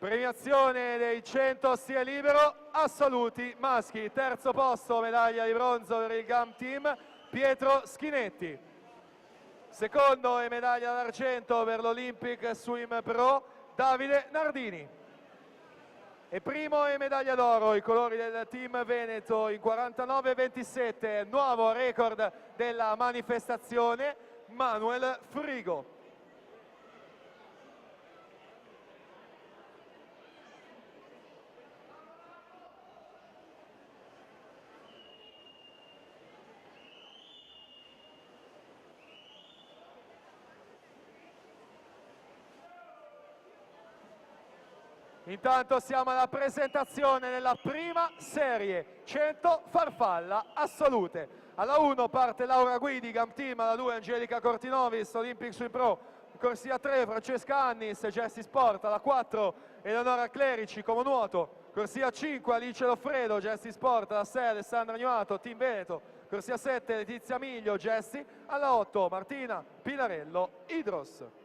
Premiazione dei 100 stile libero assoluti maschi. Terzo posto, medaglia di bronzo per il GAM Team, Pietro Schinetti. Secondo e medaglia d'argento per l'Olympic Swim Pro, Davide Nardini. E primo e medaglia d'oro, i colori del team Veneto in 49,27, nuovo record della manifestazione, Manuel Frigo. Intanto siamo alla presentazione della prima serie, 100 farfalla assolute. Alla 1 parte Laura Guidi, GAM Team, alla 2 Angelica Cortinovis, Olympic Swim Pro, corsia 3 Francesca Annis, Gessi Sport, alla 4 Eleonora Clerici, come nuoto, corsia 5 Alice Loffredo, Gessi Sport, alla 6 Alessandra Gnuato, Team Veneto, corsia 7 Letizia Miglio, Gessi, alla 8 Martina Pinarello, Idros.